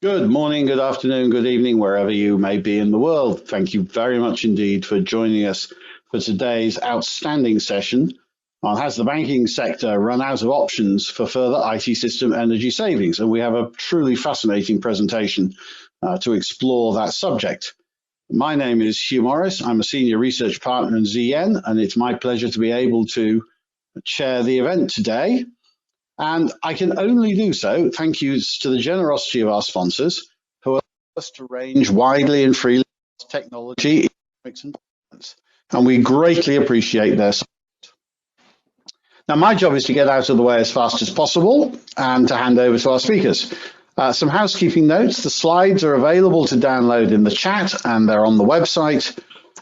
Good morning, good afternoon, good evening, wherever you may be in the world. Thank you very much indeed for joining us for today's outstanding session on has the banking sector run out of options for further IT system energy savings? And we have a truly fascinating presentation to explore that subject. My name is Hugh Morris. I'm a senior research partner in ZN, and it's my pleasure to be able to chair the event today. And I can only do so thank you to the generosity of our sponsors who allow us to range widely and freely across technology, economics, and finance. And we greatly appreciate their support. Now, my job is to get out of the way as fast as possible and to hand over to our speakers. Some housekeeping notes. The slides are available to download in the chat and they're on the website.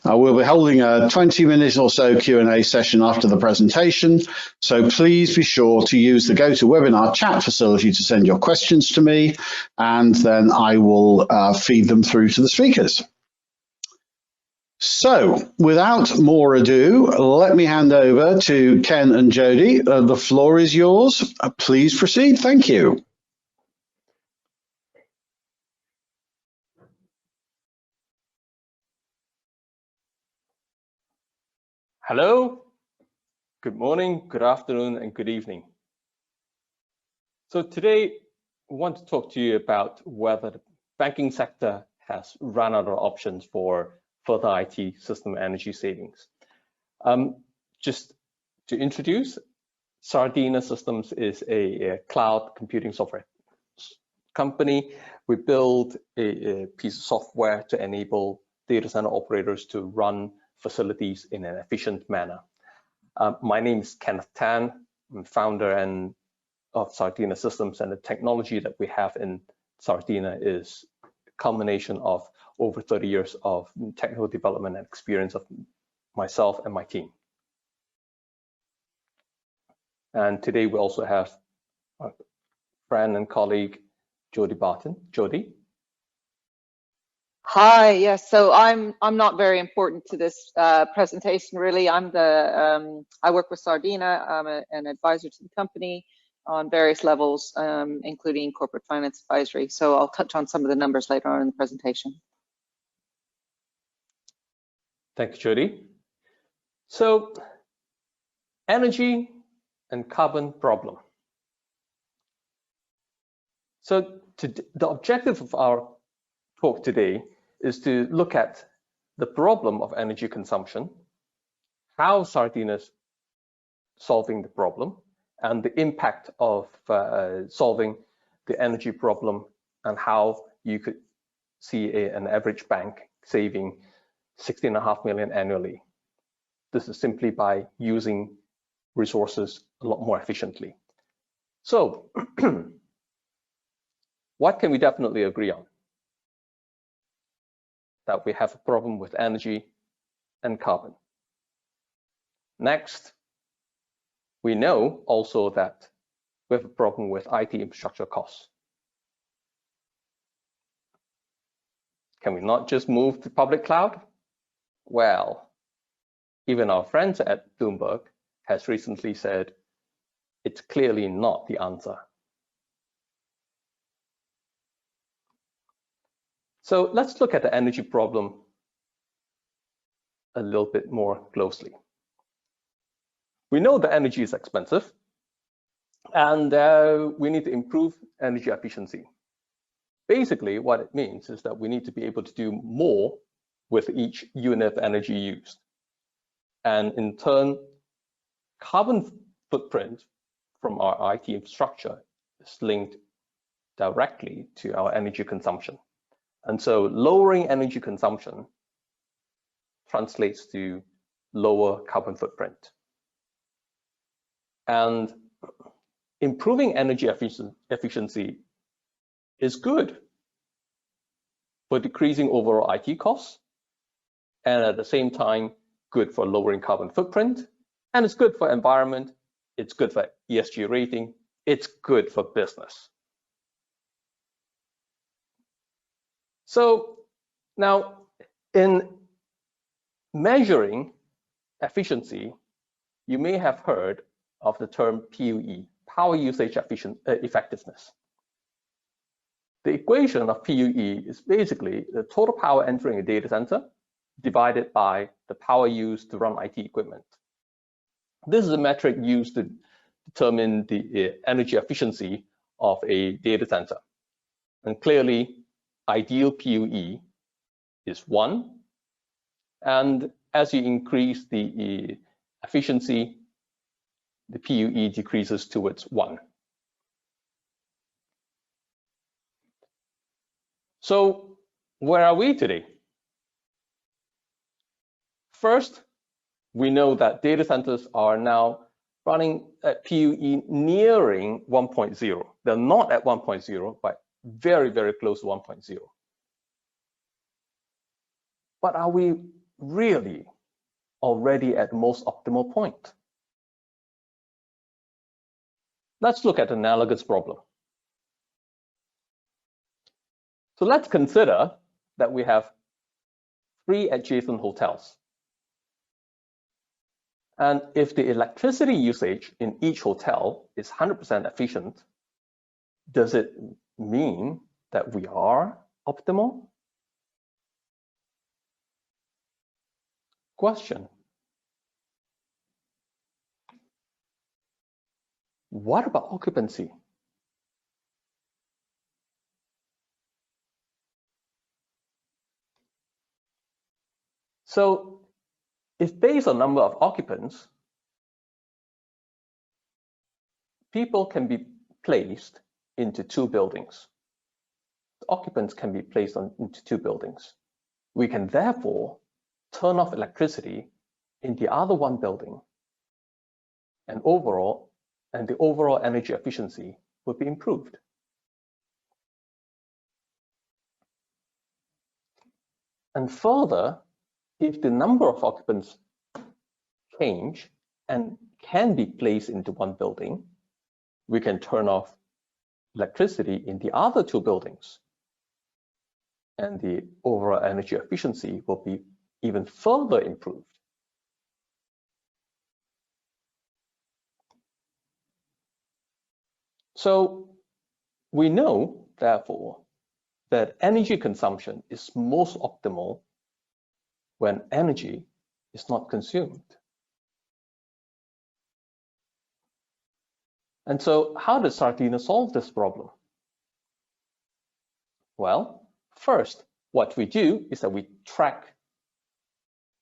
We'll be holding a 20-minute or so Q&A session after the presentation, so please be sure to use the GoToWebinar chat facility to send your questions to me, and then I will feed them through to the speakers. So, without more ado, let me hand over to Ken and Jody. The floor is yours. Please proceed. Thank you. Hello, good morning, good afternoon, and good evening. So today, we want to talk to you about whether the banking sector has run out of options for further IT system energy savings. Just to introduce, Sardina Systems is a cloud computing software company. We build a piece of software to enable data center operators to run facilities in an efficient manner. My name is Kenneth Tan. I'm founder of Sardina Systems, and the technology that we have in Sardina is a culmination of over 30 years of technical development and experience of myself and my team. And today we also have our friend and colleague, Jody Barton. Jody. Hi, yes. So I'm not very important to this presentation, really. I work with Sardina. I'm an advisor to the company on various levels, including corporate finance advisory. So I'll touch on some of the numbers later on in the presentation. Thank you, Jody. So, energy and carbon problem. So the objective of our talk today is to look at the problem of energy consumption, how Sardina is solving the problem, and the impact of solving the energy problem, and how you could see an average bank saving 16.5 million annually. This is simply by using resources a lot more efficiently. So, what can we definitely agree on? That we have a problem with energy and carbon. Next, we know also that we have a problem with IT infrastructure costs. Can we not just move to public cloud? Well, even our friends at Bloomberg has recently said it's clearly not the answer. So let's look at the energy problem a little bit more closely. We know that energy is expensive, and we need to improve energy efficiency. Basically, what it means is that we need to be able to do more with each unit of energy used. And in turn, carbon footprint from our IT infrastructure is linked directly to our energy consumption. And so lowering energy consumption translates to lower carbon footprint. And improving energy efficiency is good for decreasing overall IT costs, and at the same time, good for lowering carbon footprint, and it's good for environment, it's good for ESG rating, it's good for business. So now, in measuring efficiency, you may have heard of the term PUE, power usage effectiveness. The equation of PUE is basically the total power entering a data center divided by the power used to run IT equipment. This is a metric used to determine the energy efficiency of a data center. And clearly, ideal PUE is 1. And as you increase the efficiency, the PUE decreases towards 1. So where are we today? First, we know that data centers are now running at PUE nearing 1.0. They're not at 1.0, but very, very close to 1.0. But are we really already at the most optimal point? Let's look at an analogous problem. So let's consider that we have 3 adjacent hotels. And if the electricity usage in each hotel is 100% efficient, does it mean that we are optimal? Question. What about occupancy? So if based on number of occupants, people can be placed into 2 buildings. The occupants can be placed into 2 buildings. We can therefore turn off electricity in the other 1 building, and the overall energy efficiency will be improved. And further, if the number of occupants change and can be placed into 1 building, we can turn off electricity in the other 2 buildings. And the overall energy efficiency will be even further improved. So we know, therefore, that energy consumption is most optimal when energy is not consumed. And so how does Sardina solve this problem? Well, first, what we do is that we track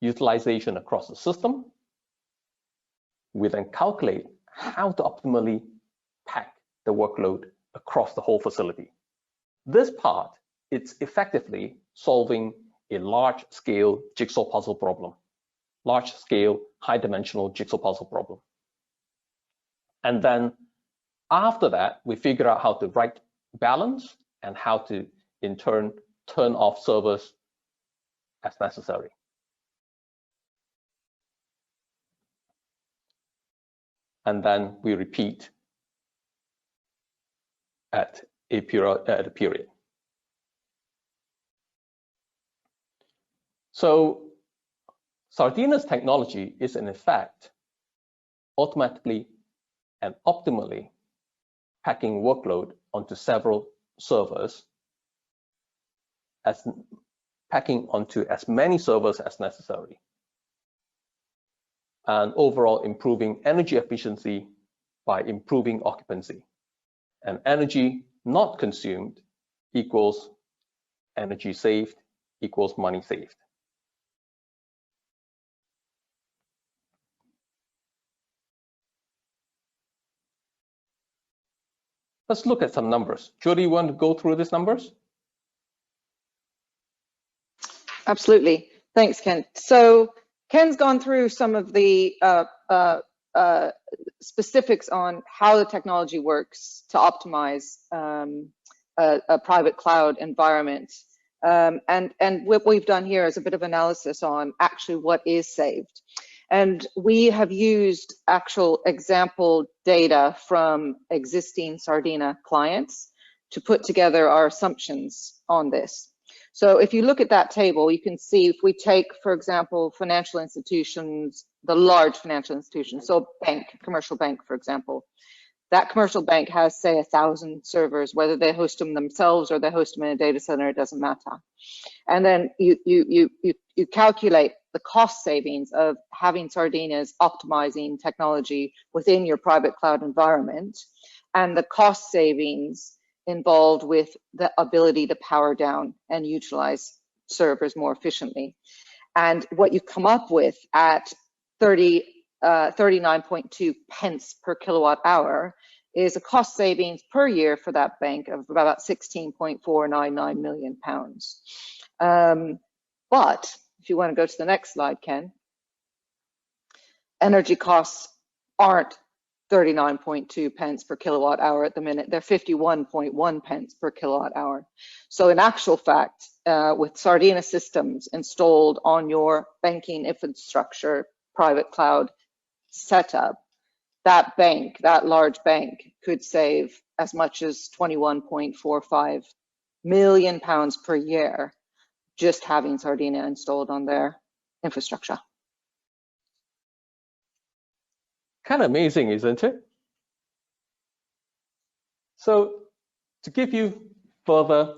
utilization across the system. We then calculate how to optimally pack the workload across the whole facility. This part, it's effectively solving a large-scale jigsaw puzzle problem, large-scale, high-dimensional jigsaw puzzle problem. And then after that, we figure out how to right balance and how to, in turn, turn off servers as necessary. And then we repeat at a period. So Sardina's technology is in effect automatically and optimally packing workload onto several servers, packing onto as many servers as necessary, and overall improving energy efficiency by improving occupancy. And energy not consumed equals energy saved equals money saved. Let's look at some numbers. Jody, you want to go through these numbers? Absolutely. Thanks, Ken. So Ken's gone through some of the specifics on how the technology works to optimize a private cloud environment. And what we've done here is a bit of analysis on actually what is saved. And we have used actual example data from existing Sardina clients to put together our assumptions on this. So if you look at that table, you can see if we take, for example, financial institutions, the large financial institutions, so bank, commercial bank, for example, That commercial bank has, say, 1,000 servers, whether they host them themselves or they host them in a data center, it doesn't matter. And then you calculate the cost savings of having Sardinas optimizing technology within your private cloud environment, and the cost savings involved with the ability to power down and utilize servers more efficiently. And what you come up with at 39.2 pence per kilowatt hour is a cost savings per year for that bank of about £16.499 million. But if you want to go to the next slide, Ken, energy costs aren't 39.2 pence per kilowatt hour at the minute. They're 51.1 pence per kilowatt hour. So in actual fact, with Sardina Systems installed on your banking infrastructure, private cloud setup, that bank, that large bank, could save as much as £21.45 million per year just having Sardina installed on their infrastructure. Kind of amazing, isn't it? So to give you further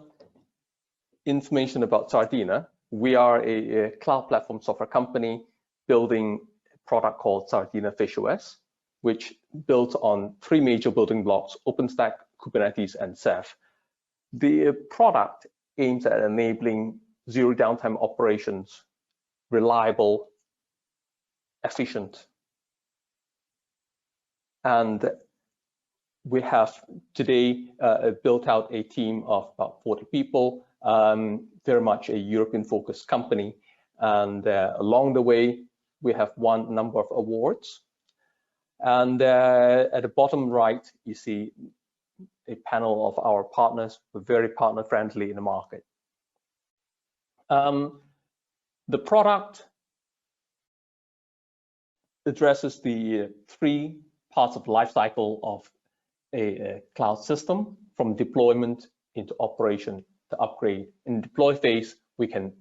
information about Sardina, we are a cloud platform software company building a product called Sardina FishOS, which builds on three major building blocks: OpenStack, Kubernetes, and Ceph. The product aims at enabling zero downtime operations, reliable, efficient. And we have today built out a team of about 40 people, very much a European-focused company. And along the way, we have won a number of awards. And at the bottom right, you see a panel of our partners. We're very partner-friendly in the market. The product addresses the three parts of the life cycle of a cloud system, from deployment into operation to upgrade. In the deploy phase, we can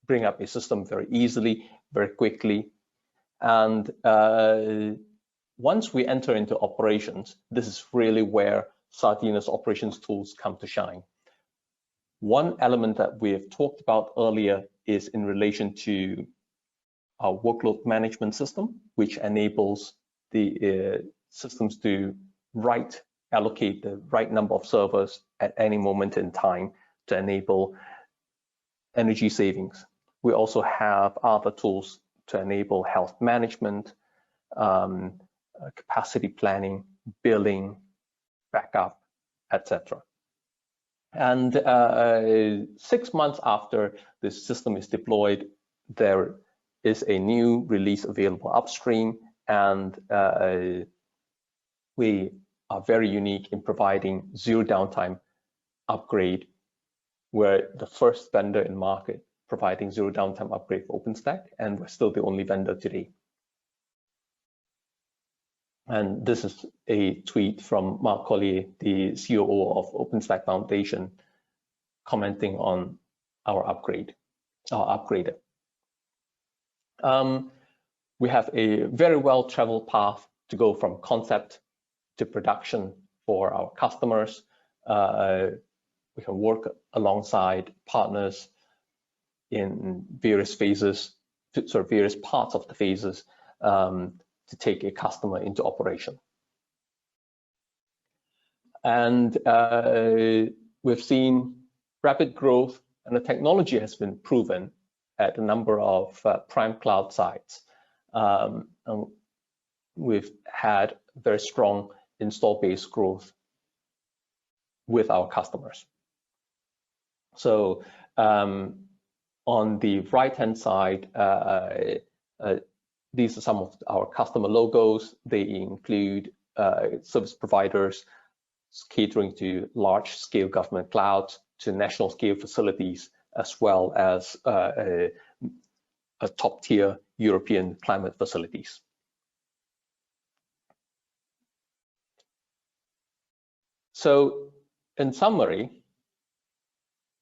bring up a system very easily, very quickly. And once we enter into operations, this is really where Sardina's operations tools come to shine. One element that we have talked about earlier is in relation to our workload management system, which enables the systems to allocate the right number of servers at any moment in time to enable energy savings. We also have other tools to enable health management, capacity planning, billing, backup, etc. And 6 months after this system is deployed, there is a new release available upstream, and we are very unique in providing zero downtime upgrade. We're the first vendor in the market providing zero downtime upgrade for OpenStack, and we're still the only vendor today. And this is a tweet from Mark Collier, the COO of OpenStack Foundation, commenting on our upgrader. We have a very well-traveled path to go from concept to production for our customers. We can work alongside partners in various phases, various parts of the phases, to take a customer into operation. And we've seen rapid growth, and the technology has been proven at a number of prime cloud sites. And we've had very strong install base growth with our customers. So on the right-hand side, these are some of our customer logos. They include service providers catering to large-scale government clouds, to national-scale facilities, as well as a top-tier European climate facilities. So, in summary,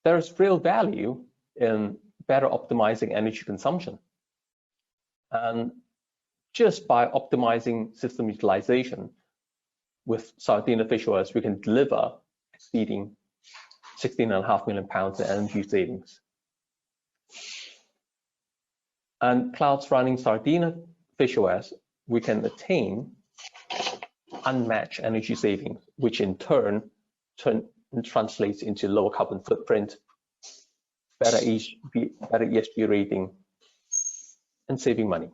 there is real value in better optimizing energy consumption. And just by optimizing system utilization, with Sardina fish oils, we can deliver exceeding £16.5 million in energy savings. And clouds running Sardina fish oils, we can attain unmatched energy savings, which in turn translates into lower carbon footprint, better ESG rating, and saving money.